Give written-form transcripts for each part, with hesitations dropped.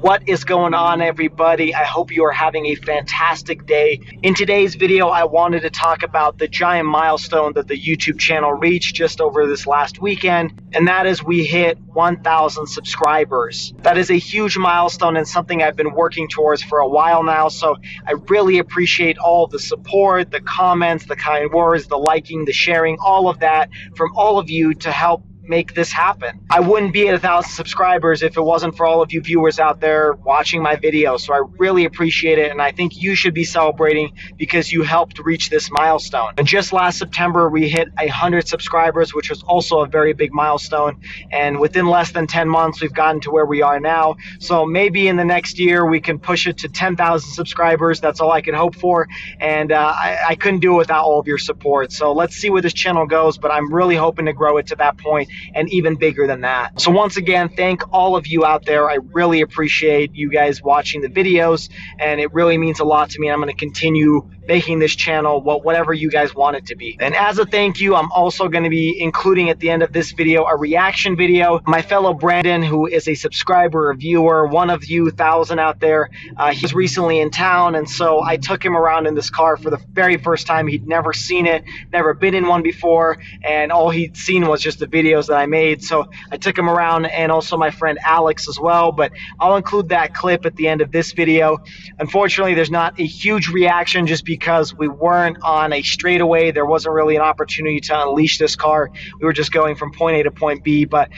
What is going on, everybody? I hope you are having a fantastic day. In today's video, I wanted to talk about the giant milestone that the YouTube channel reached just over this last weekend, and that is we hit 1,000 subscribers. That is a huge milestone and something I've been working towards for a while now, so I really appreciate all the support, the comments, the kind words, the liking, the sharing, all of that from all of you to help make this happen. I wouldn't be at 1,000 subscribers if it wasn't for all of you viewers out there watching my videos, so I really appreciate it, and I think you should be celebrating because you helped reach this milestone. And just last September we hit 100 subscribers, which was also a very big milestone, and within less than 10 months we've gotten to where we are now. So maybe in the next year we can push it to 10,000 subscribers. That's all I can hope for, and I couldn't do it without all of your support. So let's see where this channel goes, but I'm really hoping to grow it to that point and even bigger than that. So once again, thank all of you out there. I really appreciate you guys watching the videos, and it really means a lot to me. I'm going to continue making this channel whatever you guys want it to be. And as a thank you, I'm also going to be including at the end of this video a reaction video. My fellow Brandon, who is a subscriber, a viewer, one of you 1,000 out there, he was recently in town, and so I took him around in this car for the very first time. He'd never seen it, never been in one before, and all he'd seen was just the videos that I made. So I took him around, and also my friend Alex as well, but I'll include that clip at the end of this video. Unfortunately, there's not a huge reaction just because we weren't on a straightaway. There wasn't really an opportunity to unleash this car. We were just going from point A to point B, but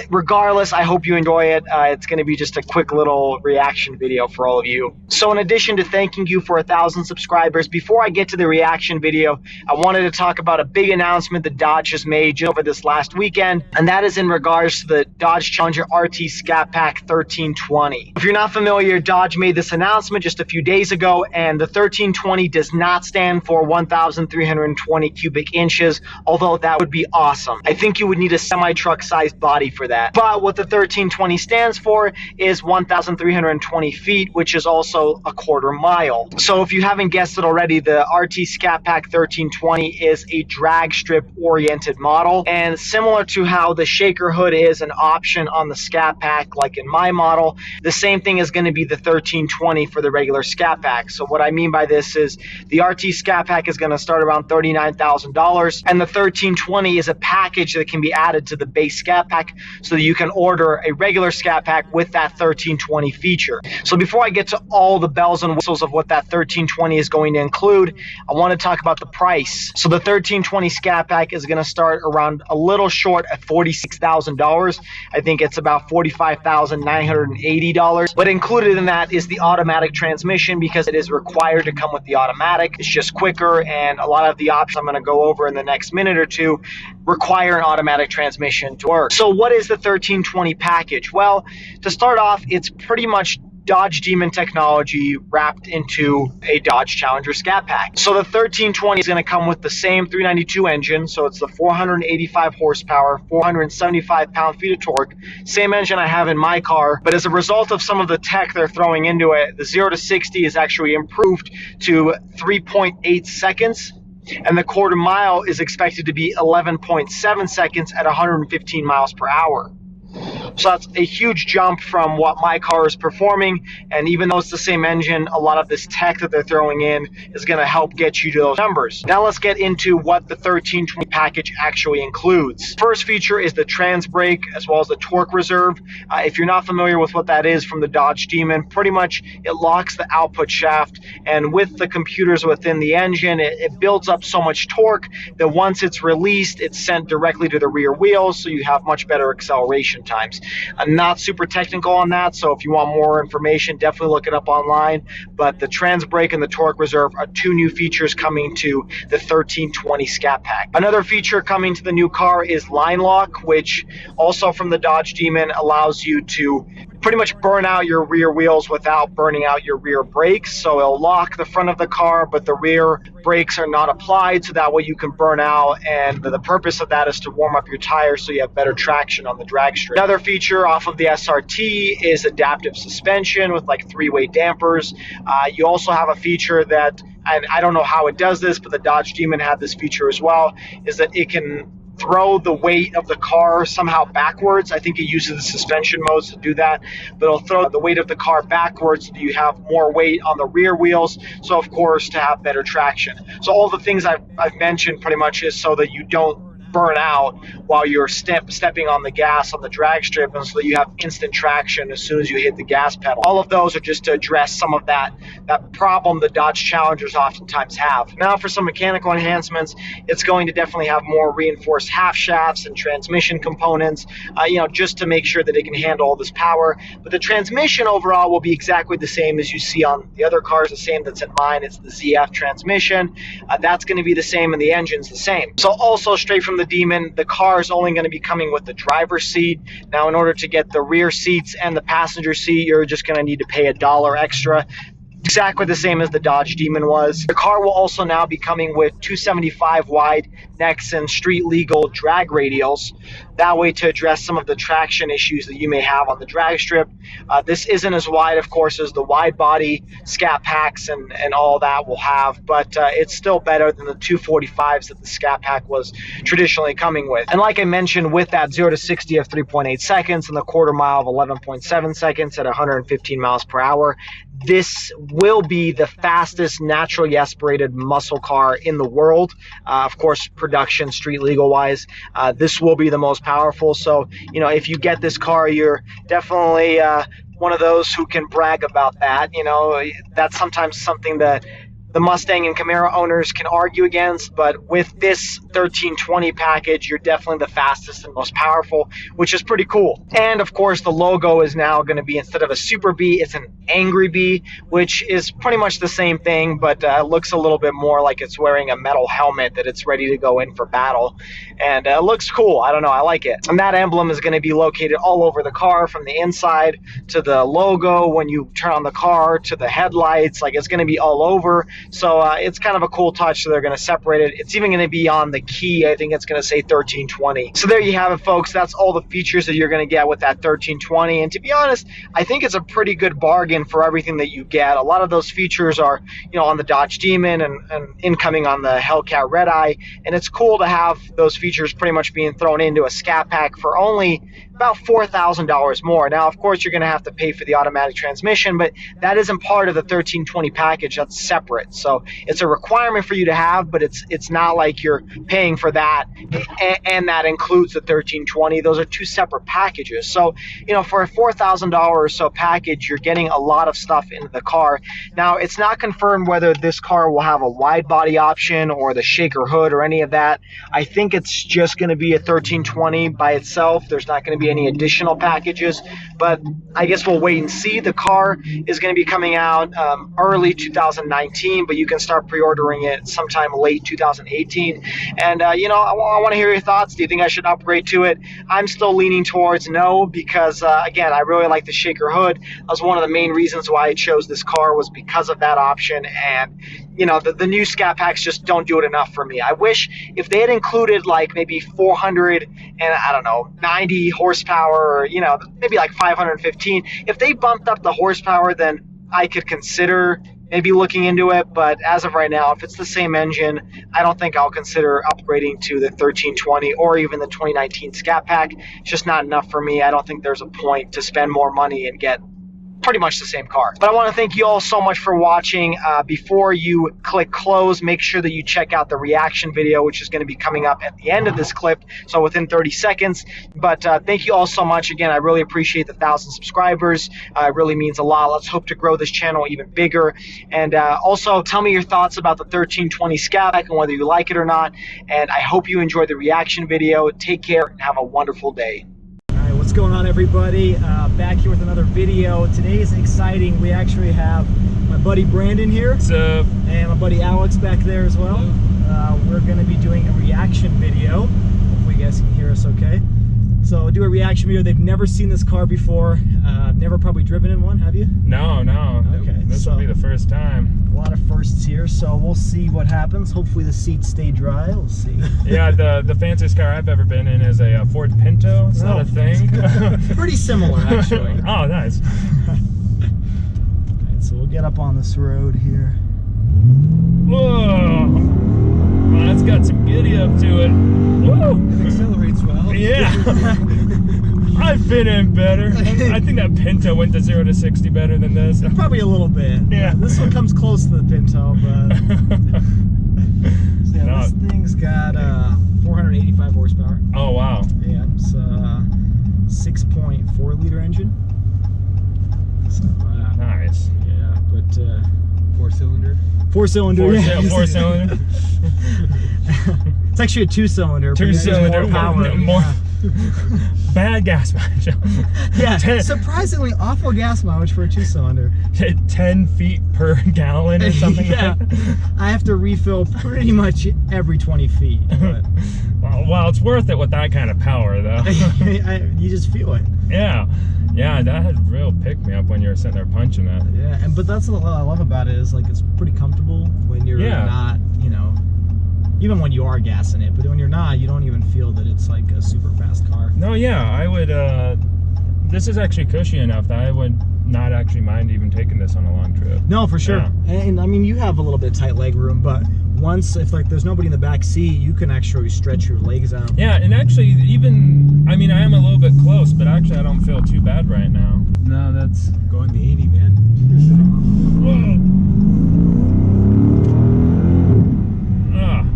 regardless, I hope you enjoy it. It's going to be just a quick little reaction video for all of you. So in addition to thanking you for 1,000 subscribers, before I get to the reaction video, I wanted to talk about a big announcement that Dodge has made over this last weekend, and that is in regards to the Dodge Challenger RT Scat Pack 1320. If you're not familiar, Dodge made this announcement just a few days ago, and the 1320 does not stand for 1,320 cubic inches, although that would be awesome. I think you would need a semi-truck sized body for that. But what the 1320 stands for is 1,320 feet, which is also a quarter mile. So if you haven't guessed it already, the RT Scat Pack 1320 is a drag strip oriented model, and similar to how the shaker hood is an option on the Scat Pack, like in my model, the same thing is going to be the 1320 for the regular Scat Pack. So what I mean by this is the RT Scat Pack is going to start around $39,000, and the 1320 is a package that can be added to the base Scat Pack so that you can order a regular Scat Pack with that 1320 feature. So before I get to all the bells and whistles of what that 1320 is going to include, I want to talk about the price. So the 1320 Scat Pack is going to start around a little short at $46,000. I think it's about $45,980, but included in that is the automatic transmission because it is required to come with the automatic. It's just quicker, and a lot of the options I'm going to go over in the next minute or two require an automatic transmission to work. So what is the 1320 package? Well, to start off, it's pretty much Dodge Demon technology wrapped into a Dodge Challenger Scat Pack. So the 1320 is going to come with the same 392 engine, so it's the 485 horsepower, 475 pound-feet of torque, same engine I have in my car, but as a result of some of the tech they're throwing into it, the 0 to 60 is actually improved to 3.8 seconds, and the quarter mile is expected to be 11.7 seconds at 115 miles per hour. So that's a huge jump from what my car is performing, and even though it's the same engine, a lot of this tech that they're throwing in is going to help get you to those numbers. Now let's get into what the 1320 package actually includes. First feature is the trans brake as well as the torque reserve. If you're not familiar with what that is from the Dodge Demon, pretty much it locks the output shaft, and with the computers within the engine, it builds up so much torque that once it's released, it's sent directly to the rear wheels, so you have much better acceleration times. I'm not super technical on that, so if you want more information, definitely look it up online. But the trans brake and the torque reserve are two new features coming to the 1320 Scat Pack. Another feature coming to the new car is line lock, which also from the Dodge Demon allows you to pretty much burn out your rear wheels without burning out your rear brakes. So it'll lock the front of the car, but the rear brakes are not applied, so that way you can burn out, and the purpose of that is to warm up your tires so you have better traction on the drag strip. Another feature off of the SRT is adaptive suspension with like 3-way dampers. You also have a feature that, and I don't know how it does this, but the Dodge Demon had this feature as well, is that it can throw the weight of the car somehow backwards. I think it uses the suspension modes to do that, but it'll throw the weight of the car backwards so that you have more weight on the rear wheels, so of course to have better traction. So all the things I've mentioned pretty much is so that you don't burn out while you're stepping on the gas on the drag strip, and so that you have instant traction as soon as you hit the gas pedal. All of those are just to address some of that problem the Dodge Challengers oftentimes have. Now for some mechanical enhancements, it's going to definitely have more reinforced half shafts and transmission components, just to make sure that it can handle all this power. But the transmission overall will be exactly the same as you see on the other cars, the same that's in mine. It's the ZF transmission. That's going to be the same, and the engine's the same. So also straight from the Demon, the car is only going to be coming with the driver's seat. Now in order to get the rear seats and the passenger seat, you're just going to need to pay $1 extra. Exactly the same as the Dodge Demon was. The car will also now be coming with 275 wide Nexen street legal drag radials. That way to address some of the traction issues that you may have on the drag strip. This isn't as wide, of course, as the wide body Scat packs and all that will have, but it's still better than the 245s that the Scat pack was traditionally coming with. And like I mentioned, with that 0 to 60 of 3.8 seconds and the quarter mile of 11.7 seconds at 115 miles per hour, this will be the fastest naturally aspirated muscle car in the world. Of course, production, street legal wise, this will be the most powerful. So, if you get this car, you're definitely one of those who can brag about that. That's sometimes something that the Mustang and Camaro owners can argue against, but with this 1320 package, you're definitely the fastest and most powerful, which is pretty cool. And of course, the logo is now going to be, instead of a Super Bee, it's an Angry Bee, which is pretty much the same thing, but looks a little bit more like it's wearing a metal helmet, that it's ready to go in for battle. And it looks cool. I don't know, I like it. And that emblem is going to be located all over the car, from the inside to the logo when you turn on the car to the headlights. Like, it's going to be all over. So it's kind of a cool touch. So they're going to separate it. It's even going to be on the key. I think it's going to say 1320. So there you have it, folks. That's all the features that you're going to get with that 1320. And to be honest, I think it's a pretty good bargain for everything that you get. A lot of those features are, on the Dodge Demon and incoming on the Hellcat Red Eye. And it's cool to have those features pretty much being thrown into a Scat pack for only about $4,000 more. Now, of course, you're going to have to pay for the automatic transmission, but that isn't part of the 1320 package. That's separate. So it's a requirement for you to have, but it's not like you're paying for that, and that includes the 1320. Those are two separate packages. So, for a $4,000 or so package, you're getting a lot of stuff into the car. Now, it's not confirmed whether this car will have a wide body option or the shaker hood or any of that. I think it's just going to be a 1320 by itself. There's not going to be any additional packages, but I guess we'll wait and see. The car is going to be coming out early 2019, but you can start pre-ordering it sometime late 2018. And I want to hear your thoughts. Do you think I should upgrade to it? I'm still leaning towards no, because again, I really like the shaker hood. That was one of the main reasons why I chose this car, was because of that option. And the new Scat packs just don't do it enough for me. I wish if they had included like maybe 490 horsepower, or maybe like 515. If they bumped up the horsepower, then I could consider maybe looking into it. But as of right now, if it's the same engine, I don't think I'll consider upgrading to the 1320 or even the 2019 Scat pack. It's just not enough for me. I don't think there's a point to spend more money and get pretty much the same car. But I want to thank you all so much for watching. Before you click close, make sure that you check out the reaction video, which is going to be coming up at the end of this clip, so within 30 seconds. But thank you all so much. Again, I really appreciate the 1,000 subscribers. It really means a lot. Let's hope to grow this channel even bigger. And also, tell me your thoughts about the 1320 Scat pack and whether you like it or not. And I hope you enjoyed the reaction video. Take care and have a wonderful day. What's going on, everybody? Back here with another video. Today is exciting. We actually have my buddy Brandon here. What's up? And my buddy Alex back there as well. We're going to be doing a reaction video. Hopefully you guys can hear us okay. So do a reaction video. They've never seen this car before. Never probably driven in one, have you? No. Okay. This will be the first time. A lot of firsts here, so we'll see what happens. Hopefully the seats stay dry. We'll see. Yeah, the fanciest car I've ever been in is a Ford Pinto. It's not a thing. Pretty similar, actually. Oh, nice. Alright, so we'll get up on this road here. Whoa! Well, it's got some giddy up to it. Woo! It accelerates well. Yeah. I've been in better. I think that Pinto went to 0 to 60 better than this. Probably a little bit. Yeah. This one comes close to the Pinto, but yeah, No. this thing's got 485 horsepower. Oh wow. Yeah, it's a 6.4 liter engine. So, Nice. yeah, but 4-cylinder. four-cylinder. Four cylinder. It's actually a two-cylinder. Two cylinder. More power. More. Bad gas mileage. Yeah, surprisingly awful gas mileage for a two-cylinder. 10 feet per gallon or something. Yeah, like that. I have to refill pretty much every 20 feet. But Well, it's worth it with that kind of power, though. you just feel it. Yeah, that had real pick me up when you were sitting there punching it. Yeah, but that's what I love about it is like it's pretty comfortable when you're not, you know, even when you are gassing it. But when you're not, you don't even feel that it's like a super fast car. No, yeah, I would. This is actually cushy enough that I would not actually mind even taking this on a long trip. No, for sure. Yeah. And I mean, you have a little bit of tight leg room, but once if like there's nobody in the back seat, you can actually stretch your legs out. Yeah, and actually, even I mean, I am a little bit close, but actually, I don't feel too bad right now. No, that's going the 80, man. Whoa. Ah,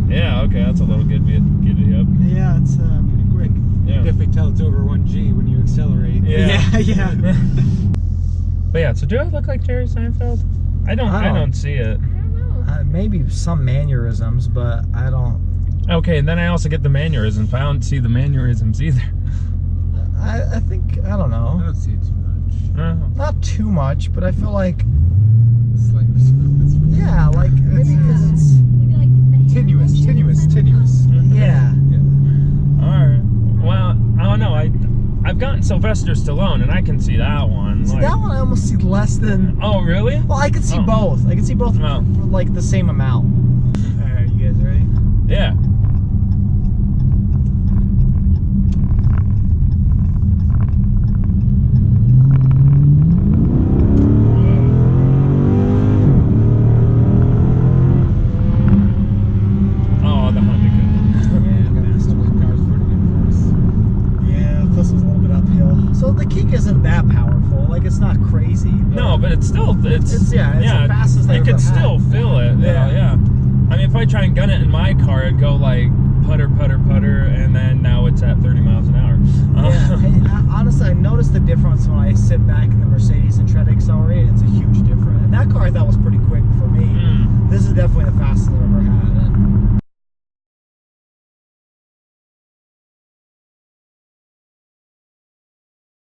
yeah, okay, that's a little good giddy up. Yeah, it's pretty quick. Yeah. You definitely tell it's over 1G when you accelerate. Yeah. But yeah, so do I look like Jerry Seinfeld? I don't see it. Maybe some mannerisms, but I don't. Okay, and then I also get the mannerisms. I don't see the mannerisms either. I think I don't I know. don't see it too much. Not too much, but I feel like Slight resemblance. yeah, like maybe because it's Maybe like the Tenuous. yeah. Alright. Well, I don't know. I've gotten Sylvester Stallone, and I can see that one. See, Like- that one I almost see less than. Oh, really? Well, I could see Oh. both. I could see both Oh. like the same amount. All right, you guys ready? Yeah. Oh, the Honda Yeah, plus it's a little bit uphill. So the kick isn't that powerful. Like it's not crazy. No, but it's still it's the fastest I I've can ever had. still feel it. Yeah. Yeah. I mean, if I try and gun it in my car, it'd go like putter, and then now it's at 30 miles an hour. Yeah, and honestly, I noticed the difference when I sit back in the Mercedes and try to accelerate. It's a huge difference. And that car I thought was pretty quick